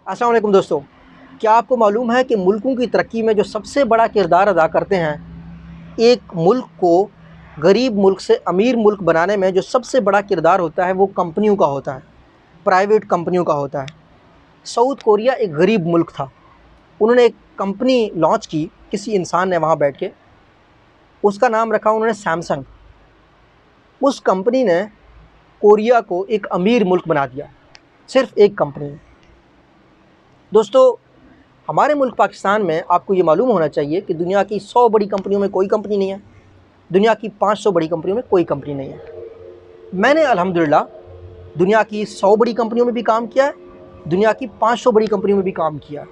अस्सलाम वालेकुम दोस्तों, क्या आपको मालूम है कि मुल्कों की तरक्की में जो सबसे बड़ा किरदार अदा करते हैं, एक मुल्क को गरीब मुल्क से अमीर मुल्क बनाने में जो सबसे बड़ा किरदार होता है वो कंपनियों का होता है, प्राइवेट कंपनियों का होता है। साउथ कोरिया एक गरीब मुल्क था। उन्होंने एक कंपनी लॉन्च की, किसी इंसान ने वहाँ बैठ के, उसका नाम रखा उन्होंने सैमसंग। उस कंपनी ने कोरिया को एक अमीर मुल्क बना दिया, सिर्फ एक कंपनी ने। दोस्तों, हमारे मुल्क पाकिस्तान में आपको ये मालूम होना चाहिए कि दुनिया की 100 बड़ी कंपनियों में कोई कंपनी नहीं है, दुनिया की 500 बड़ी कंपनियों में कोई कंपनी नहीं है। मैंने अल्हम्दुलिल्लाह दुनिया की 100 बड़ी कंपनियों में भी काम किया है, दुनिया की 500 बड़ी कंपनियों में भी काम किया है।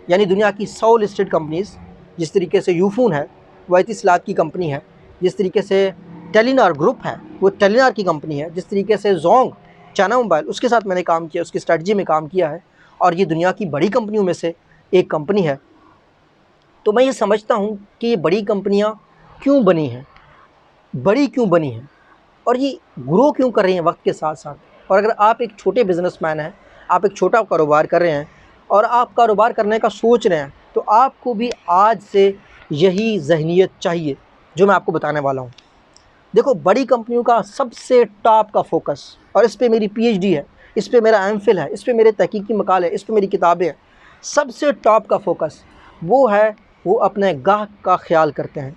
यानी दुनिया की 100 लिस्टेड कंपनीज़, जिस तरीके से यूफून है वो एतिसलात की कंपनी है, जिस तरीके से टेलीनॉर ग्रुप है वो टेलीनॉर की कंपनी है, जिस तरीके से जोंग चाइना मोबाइल, उसके साथ मैंने काम किया, उसकी स्ट्रेटजी में काम किया है, और ये दुनिया की बड़ी कंपनियों में से एक कंपनी है। तो मैं ये समझता हूँ कि ये बड़ी कंपनियाँ क्यों बनी हैं, बड़ी क्यों बनी हैं, और ये ग्रो क्यों कर रही हैं वक्त के साथ साथ। और अगर आप एक छोटे बिजनेसमैन हैं, आप एक छोटा कारोबार कर रहे हैं और आप कारोबार करने का सोच रहे हैं, तो आपको भी आज से यही ज़हनियत चाहिए जो मैं आपको बताने वाला हूँ। देखो, बड़ी कंपनियों का सबसे टॉप का फोकस, और इस पे मेरी पीएचडी है, इस पे मेरा एमफिल है, इस पे मेरे तहकीकी मकाले हैं, इस पे मेरी किताबें हैं। सबसे टॉप का फोकस वो है, वो अपने ग्राहक का ख्याल करते हैं।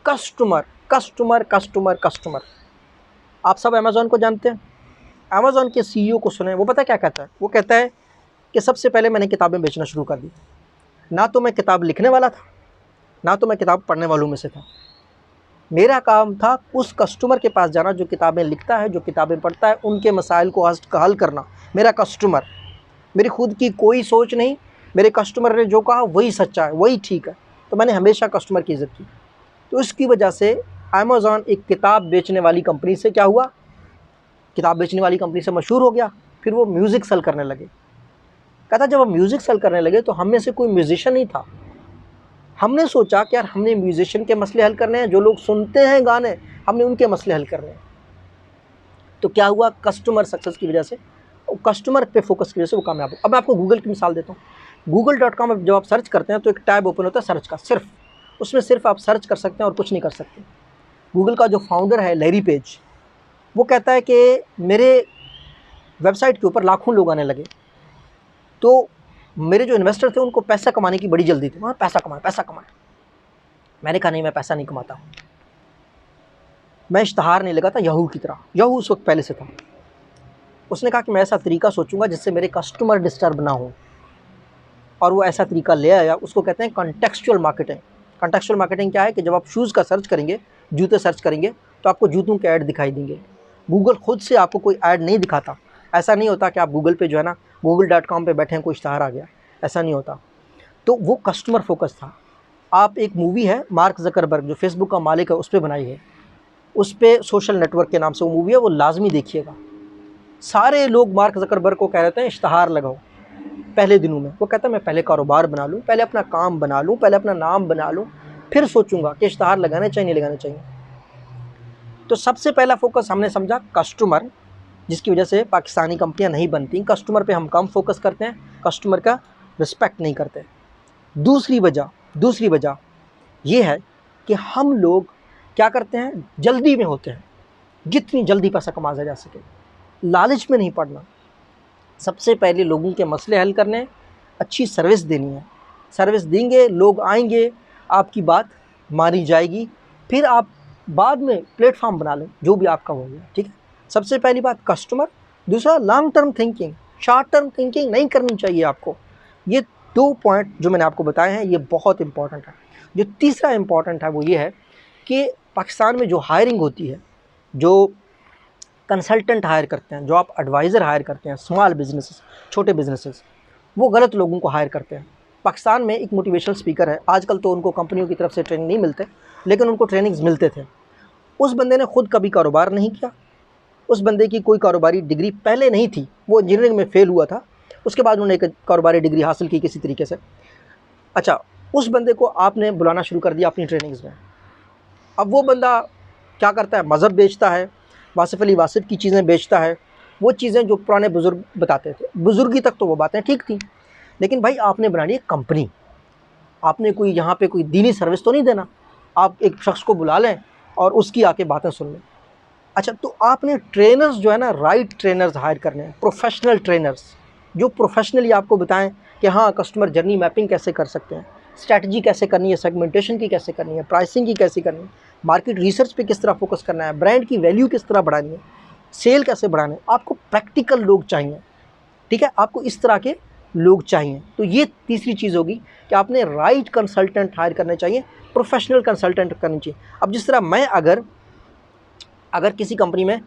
Customer customer customer customer. आप सब अमेज़ॉन को जानते हैं। अमेज़ॉन के सीईओ को सुने, वो पता क्या कहता है? वो कहता है कि सबसे पहले मैंने किताबें बेचना शुरू कर दी। ना तो मैं किताब लिखने वाला था, ना तो मैं किताब पढ़ने वालों में से था। मेरा काम था उस कस्टमर के पास जाना जो किताबें लिखता है, जो किताबें पढ़ता है, उनके मसाइल को हल करना। मेरा कस्टमर, मेरी खुद की कोई सोच नहीं, मेरे कस्टमर ने जो कहा वही सच्चा है, वही ठीक है। तो मैंने हमेशा कस्टमर की इज़्ज़त की। तो इसकी वजह से अमेज़ॉन एक किताब बेचने वाली कंपनी से क्या हुआ, किताब बेचने वाली कंपनी से मशहूर हो गया। फिर वो म्यूज़िक सेल करने लगे। कहता जब हम म्यूज़िक सेल करने लगे तो हम में से कोई म्यूज़िशियन नहीं था। हमने सोचा कि यार हमने म्यूज़िशियन के मसले हल करने हैं, जो लोग सुनते हैं गाने हमने उनके मसले हल करने हैं। तो क्या हुआ, कस्टमर सक्सेस की वजह से, कस्टमर पे फोकस की वजह से वो कामयाब हो। अब मैं आपको गूगल की मिसाल देता हूँ। google.com में जब आप सर्च करते हैं तो एक टैब ओपन होता है सर्च का, सिर्फ उसमें सिर्फ आप सर्च कर सकते हैं और कुछ नहीं कर सकते। गूगल का जो फाउंडर है लैरी पेज, वो कहता है कि मेरे वेबसाइट के ऊपर लाखों लोग आने लगे, तो मेरे जो इन्वेस्टर थे उनको पैसा कमाने की बड़ी जल्दी थी, वहाँ पैसा कमाए पैसा कमाए। मैंने कहा नहीं, मैं पैसा नहीं कमाता हूँ। मैं इश्तहार नहीं लगाता याहू की तरह, याहू उस वक्त पहले से था। उसने कहा कि मैं ऐसा तरीका सोचूंगा जिससे मेरे कस्टमर डिस्टर्ब ना हो, और वो ऐसा तरीका ले आया। उसको कहते हैं कॉन्टेक्चुअल मार्केटिंग। कॉन्टेक्चुअल मार्केटिंग क्या है कि जब आप शूज़ का सर्च करेंगे, जूते सर्च करेंगे, तो आपको जूतों के ऐड दिखाई देंगे। गूगल खुद से आपको कोई ऐड नहीं दिखाता। ऐसा नहीं होता कि आप गूगल पे जो है ना, google.com पे बैठे हैं, कोई इश्तहार आ गया, ऐसा नहीं होता। तो वो कस्टमर फोकस था। आप, एक मूवी है मार्क ज़करबर्ग जो फेसबुक का मालिक है, उस पर बनाई है, उस पर सोशल नेटवर्क के नाम से वो मूवी है, वो लाजमी देखिएगा। सारे लोग मार्क ज़करबर्ग को कह रहे थे इश्तहार लगाओ। पहले दिनों में वो कहता है मैं पहले कारोबार बना लूँ, पहले अपना काम बना लूँ, पहले अपना नाम बना लूँ, फिर सोचूंगा कि इश्तहार लगाने चाहिए नहीं लगाने चाहिए। तो सबसे पहला फोकस हमने समझा कस्टमर, जिसकी वजह से पाकिस्तानी कंपनियां नहीं बनती। कस्टमर पे हम कम फोकस करते हैं, कस्टमर का रिस्पेक्ट नहीं करते। दूसरी वजह ये है कि हम लोग क्या करते हैं, जल्दी में होते हैं, जितनी जल्दी पैसा कमाया जा सके, लालच में नहीं पड़ना। सबसे पहले लोगों के मसले हल करने, अच्छी सर्विस देनी है। सर्विस देंगे, लोग आएंगे, आपकी बात मानी जाएगी, फिर आप बाद में प्लेटफॉर्म बना लें, जो भी आपका हो गया, ठीक है। सबसे पहली बात कस्टमर। दूसरा, long term thinking, short term thinking नहीं करनी चाहिए आपको। ये 2 पॉइंट जो मैंने आपको बताए हैं ये बहुत इंपॉर्टेंट है। जो तीसरा इंपॉर्टेंट है वो ये है कि पाकिस्तान में जो हायरिंग होती है, जो कंसल्टेंट हायर करते हैं, जो आप एडवाइज़र हायर करते हैं, स्मॉल बिजनेसेस, छोटे बिजनेसेस, वो गलत लोगों को हायर करते हैं। पाकिस्तान में एक मोटिवेशनल स्पीकर है, आजकल तो उनको कंपनियों की तरफ से ट्रेनिंग नहीं मिलते, लेकिन उनको ट्रेनिंग्स मिलते थे। उस बंदे ने खुद कभी कारोबार नहीं किया, उस बंदे की कोई कारोबारी डिग्री पहले नहीं थी, वो इंजीनियरिंग में फ़ेल हुआ था, उसके बाद उन्होंने एक कारोबारी डिग्री हासिल की किसी तरीके से। अच्छा, उस बंदे को आपने बुलाना शुरू कर दिया अपनी ट्रेनिंग्स में। अब वो बंदा क्या करता है, मज़हब बेचता है, वासिफ़ अली वासिफ़ की चीज़ें बेचता है, वो चीज़ें जो पुराने बुज़ुर्ग बताते थे। बुज़ुर्गी तक तो वो बातें ठीक थी, लेकिन भाई आपने बनानी है कंपनी, आपने कोई यहाँ पे कोई दीनी सर्विस तो नहीं देना। आप एक शख्स को बुला लें और उसकी आके बातें सुन लें। अच्छा, तो आपने ट्रेनर्स जो है ना, राइट ट्रेनर्स हायर करने हैं, प्रोफेशनल ट्रेनर्स जो प्रोफेशनली आपको बताएं कि हाँ कस्टमर जर्नी मैपिंग कैसे कर सकते हैं, स्ट्रैटेजी कैसे करनी है, सेगमेंटेशन की कैसे करनी है, प्राइसिंग की कैसे करनी है, मार्केट रिसर्च पे किस तरह फोकस करना है, ब्रांड की वैल्यू किस तरह बढ़ानी है, सेल कैसे बढ़ाना है। आपको प्रैक्टिकल लोग चाहिए, ठीक है, आपको इस तरह के लोग चाहिए। तो ये तीसरी चीज़ होगी कि आपने राइट कंसल्टेंट हायर करने चाहिए, प्रोफेशनल कंसल्टेंट करनी चाहिए। अब जिस तरह मैं अगर किसी कंपनी में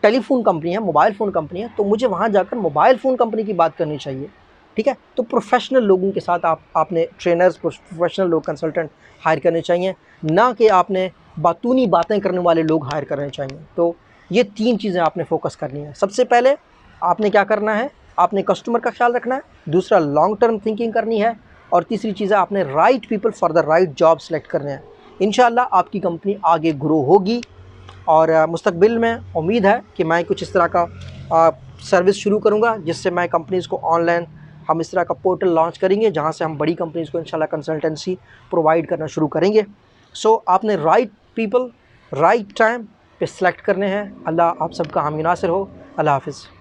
टेलीफोन कंपनी है, मोबाइल फ़ोन कंपनी है, तो मुझे वहाँ जाकर मोबाइल फ़ोन कंपनी की बात करनी चाहिए, ठीक है। तो प्रोफेशनल लोगों के साथ आपने ट्रेनर्स, प्रोफेशनल लोग, कंसल्टेंट हायर करने चाहिए, ना कि आपने बातूनी बातें करने वाले लोग हायर करने चाहिए। तो ये 3 चीज़ें आपने फोकस करनी है। सबसे पहले आपने क्या करना है, आपने कस्टमर का ख्याल रखना है, दूसरा लॉन्ग टर्म थिंकिंग करनी है, और तीसरी चीज़ है आपने right people for the right job select करने हैं। इंशाल्लाह आपकी कंपनी आगे ग्रो होगी, और मुस्तकबिल में उम्मीद है कि मैं कुछ इस तरह का सर्विस शुरू करूंगा, जिससे मैं कंपनीज़ को ऑनलाइन हम इस तरह का पोर्टल लॉन्च करेंगे, जहां से हम बड़ी कंपनीज़ को इंशाल्लाह कंसल्टेंसी प्रोवाइड करना शुरू करेंगे। सो आपने राइट पीपल राइट टाइम पे सिलेक्ट करने हैं। अल्लाह आप सबका हामी नासिर हो। अल्लाह हाफ़िज़।